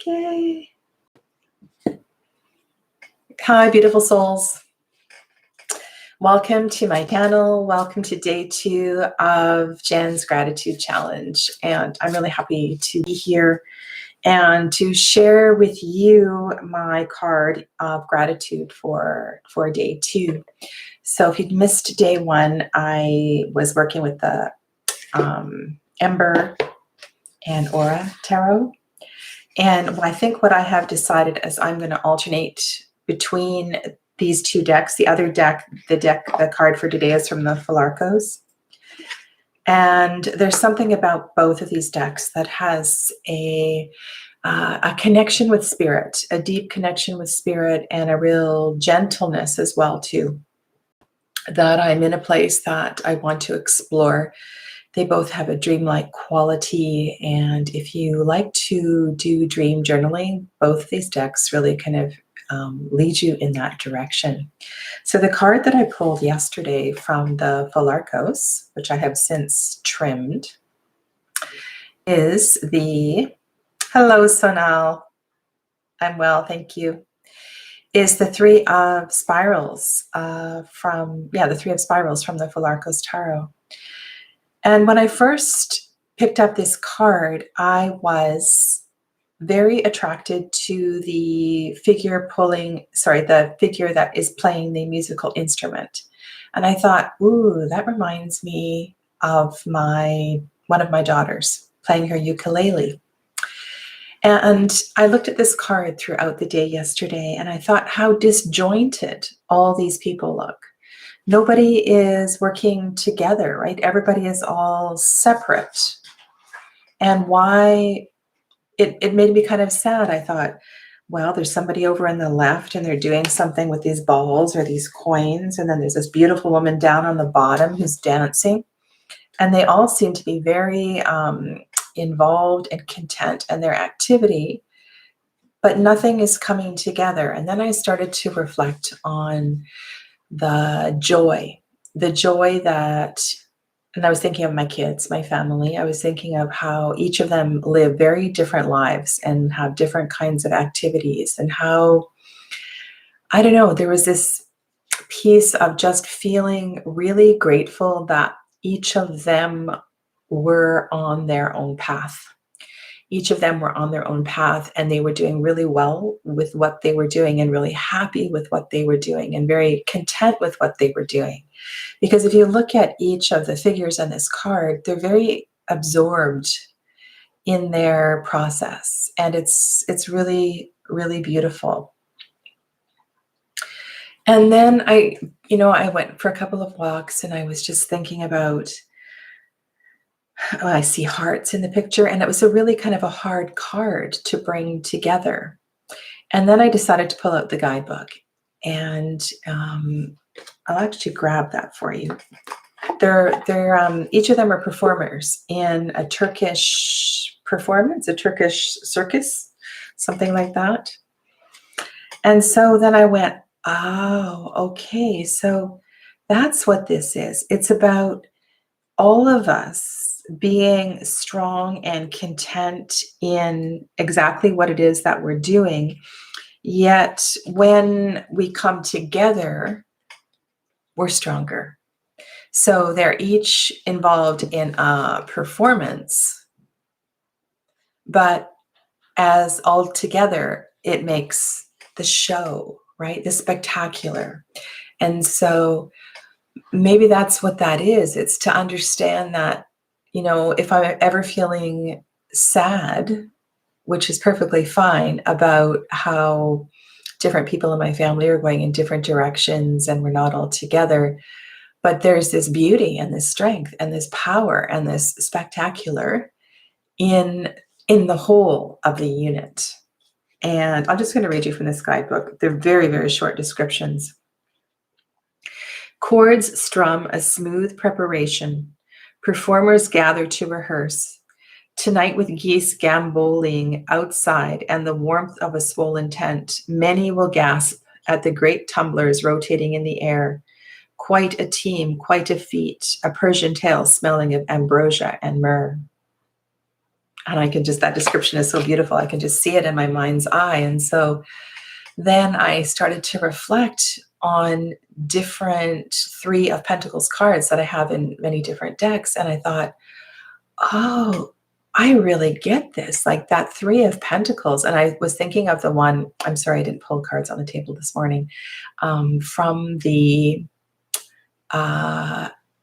Yay. Hi, beautiful souls. Welcome to my panel. Welcome to day 2 of Jen's Gratitude Challenge. And I'm really happy to be here and to share with you my card of gratitude for day 2. So if you'd missed day 1, I was working with the Ember and Aura Tarot. And I think what I have decided is I'm going to alternate between these two decks. The other deck, the card for today is from the Falarcos. And there's something about both of these decks that has a connection with spirit, a deep connection with spirit, and a real gentleness as well too, that I'm in a place that I want to explore. They both have a dreamlike quality, and if you like to do dream journaling, both of these decks really kind of lead you in that direction. So the card that I pulled yesterday from the Falarcos, which I have since trimmed, is the, hello Sonal, I'm well, thank you, is the Three of Spirals the Three of Spirals from the Falarcos Tarot. And when I first picked up this card, I was very attracted to the figure that is playing the musical instrument. And I thought, ooh, that reminds me of one of my daughters playing her ukulele. And I looked at this card throughout the day yesterday, and I thought how disjointed all these people look. Nobody is working together, right? Everybody is all separate. And why it made me kind of sad. I thought, well, there's somebody over on the left and they're doing something with these balls or these coins. And then there's this beautiful woman down on the bottom who's dancing. And they all seem to be very involved and content in their activity, but nothing is coming together. And then I started to reflect on the joy that, and I was thinking of my kids, my family. I was thinking of how each of them live very different lives and have different kinds of activities, and how, I don't know, there was this piece of just feeling really grateful that each of them were on their own path. Each of them were on their own path, and they were doing really well with what they were doing, and really happy with what they were doing, and very content with what they were doing. Because if you look at each of the figures on this card, they're very absorbed in their process, and it's really, really beautiful. And then I went for a couple of walks, and I was just thinking about, I see hearts in the picture, and it was a really kind of a hard card to bring together. And then I decided to pull out the guidebook, and I'll actually grab that for you. They're each of them are performers in a Turkish performance, a Turkish circus, something like that. And so then I went, oh, okay, so that's what this is. It's about all of us being strong and content in exactly what it is that we're doing. Yet when we come together, we're stronger. So they're each involved in a performance, but as all together, it makes the show, right? The spectacular. And so maybe that's what that is. It's to understand that, if I'm ever feeling sad, which is perfectly fine, about how different people in my family are going in different directions and we're not all together, but there's this beauty and this strength and this power and this spectacular in the whole of the unit. And I'm just going to read you from this guidebook. They're very, very short descriptions. Chords strum a smooth preparation. Performers gather to rehearse. Tonight, with geese gamboling outside and the warmth of a swollen tent, many will gasp at the great tumblers rotating in the air. Quite a team, quite a feat, a Persian tale smelling of ambrosia and myrrh. And I can just, that description is so beautiful. I can just see it in my mind's eye. And so then I started to reflect on different Three of Pentacles cards that I have in many different decks. And I thought, oh, I really get this, like that Three of Pentacles. And I was thinking of the one, I'm sorry, I didn't pull cards on the table this morning, from the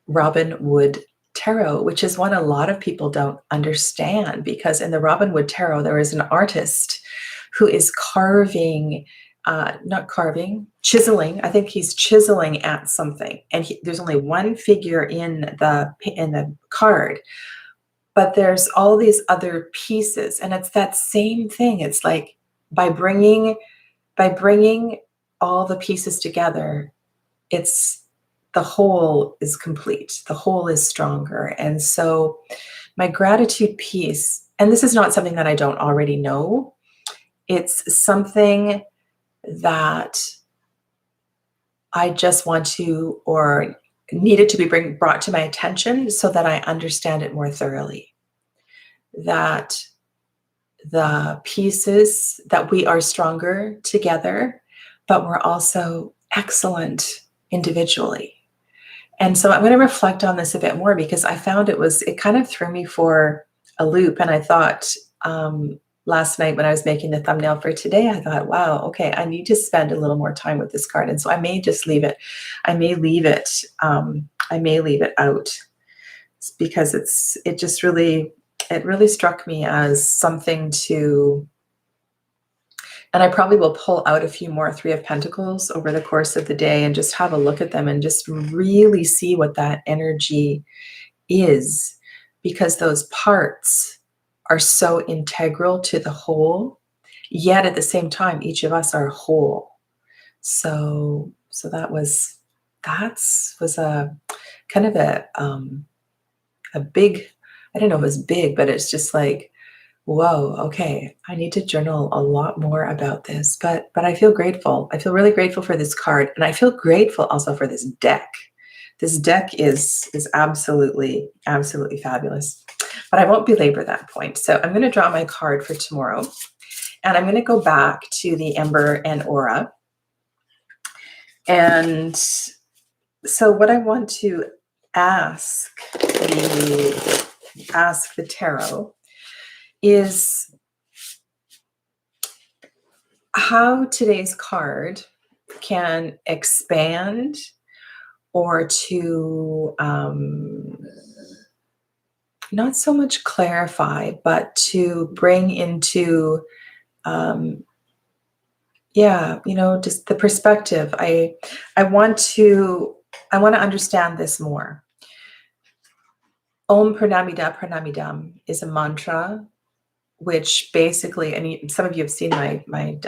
Robin Wood Tarot, which is one a lot of people don't understand, because in the Robin Wood Tarot, there is an artist who is carving, not carving, chiseling. I think he's chiseling at something. And there's only one figure in the card, but there's all these other pieces. And it's that same thing. It's like by bringing all the pieces together, it's the whole is complete. The whole is stronger. And so my gratitude piece, and this is not something that I don't already know. It's something that I just want to, or needed to be brought to my attention so that I understand it more thoroughly. That the pieces, that we are stronger together, but we're also excellent individually. And so I'm going to reflect on this a bit more, because I found it kind of threw me for a loop. And I thought, last night when I was making the thumbnail for today, I thought, wow, okay, I need to spend a little more time with this card. And so I may just leave it. I may leave it out, because it really struck me as something to, and I probably will pull out a few more Three of Pentacles over the course of the day and just have a look at them and just really see what that energy is, because those parts are so integral to the whole, yet at the same time, each of us are whole. So that was a kind of a big, I don't know if it was big, but it's just like, whoa, okay, I need to journal a lot more about this. But I feel grateful. I feel really grateful for this card. And I feel grateful also for this deck. This deck is absolutely, absolutely fabulous. But I won't belabor that point. So I'm going to draw my card for tomorrow. And I'm going to go back to the Ember and Aura. And so what I want to ask the tarot is how today's card can expand, or to not so much clarify, but to bring into, just the perspective. I want to understand this more. Om Pranamida Pranamidam is a mantra, which basically, and some of you have seen my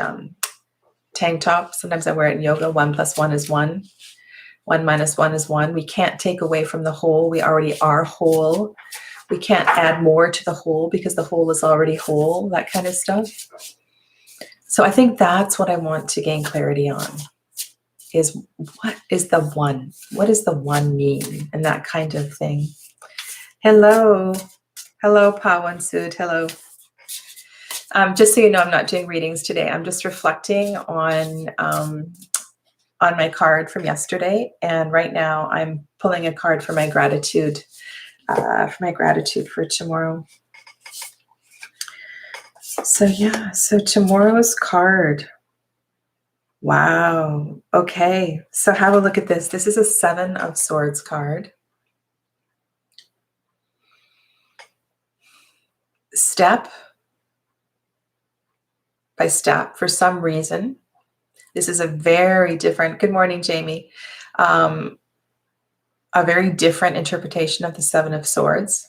tank top. Sometimes I wear it in yoga. 1 + 1 is 1. 1 - 1 is 1. We can't take away from the whole. We already are whole. We can't add more to the whole, because the whole is already whole, that kind of stuff. So I think that's what I want to gain clarity on, is what is the one? What does the one mean? And that kind of thing. Hello, Pawan Sud. Hello. Just so you know, I'm not doing readings today. I'm just reflecting on my card from yesterday. And right now I'm pulling a card for my gratitude, for tomorrow. So yeah, so tomorrow's card. Wow. Okay. So have a look at this. This is a 7 of Swords card. Step by step, for some reason, this is a very different, good morning, Jamie, a very different interpretation of the 7 of Swords.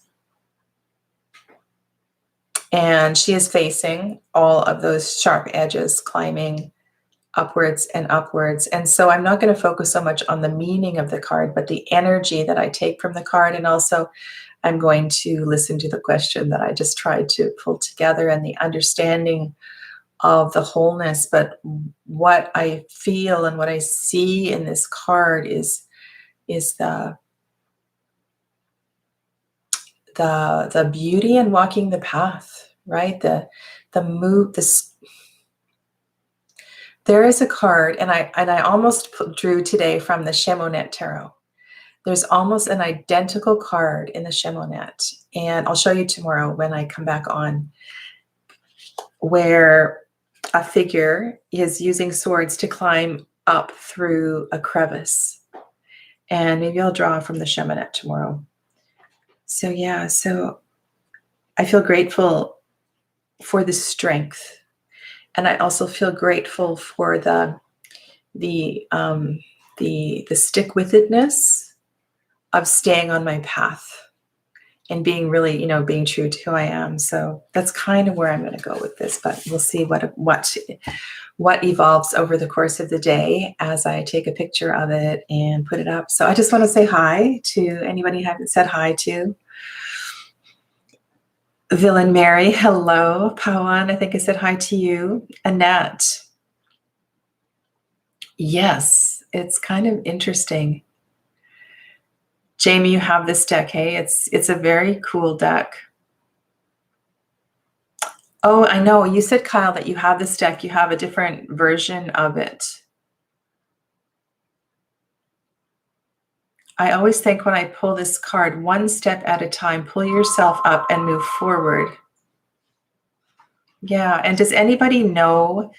And she is facing all of those sharp edges, climbing upwards and upwards. And so I'm not going to focus so much on the meaning of the card, but the energy that I take from the card. And also I'm going to listen to the question that I just tried to pull together, and the understanding of the wholeness. But what I feel and what I see in this card is the beauty in walking the path, right? The move, there is a card, and I almost drew today from the Chemonet Tarot. There's almost an identical card in the Chemonet, and I'll show you tomorrow when I come back on, where a figure is using swords to climb up through a crevice. And maybe I'll draw from the Chemonet tomorrow. So yeah, so I feel grateful for the strength, and I also feel grateful for the stick-with-itness of staying on my path and being really, being true to who I am. So that's kind of where I'm going to go with this, but we'll see what evolves over the course of the day as I take a picture of it and put it up. So I just want to say hi to anybody I haven't said hi to. Villain Mary, hello. Pawan, I think I said hi to you. Annette. Yes, it's kind of interesting. Jamie, you have this deck, hey? It's a very cool deck. Oh, I know. You said, Kyle, that you have this deck. You have a different version of it. I always think when I pull this card, one step at a time, pull yourself up and move forward. Yeah, and does anybody know,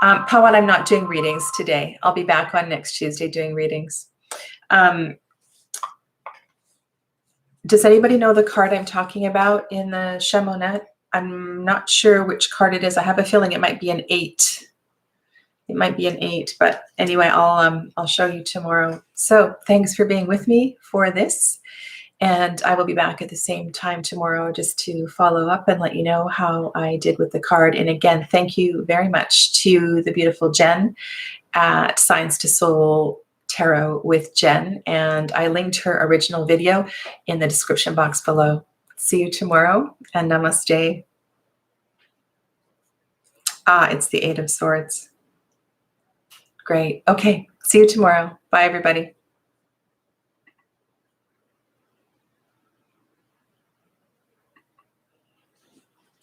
Pawan, I'm not doing readings today. I'll be back on next Tuesday doing readings. Does anybody know the card I'm talking about in the Chemonet? I'm not sure which card it is. I have a feeling it might be an 8. It might be an 8, but anyway, I'll show you tomorrow. So thanks for being with me for this. And I will be back at the same time tomorrow just to follow up and let you know how I did with the card. And again, thank you very much to the beautiful Jen at Science to Soul Tarot with Jen. And I linked her original video in the description box below. See you tomorrow, and namaste. It's the 8 of Swords. Great. Okay. See you tomorrow. Bye, everybody.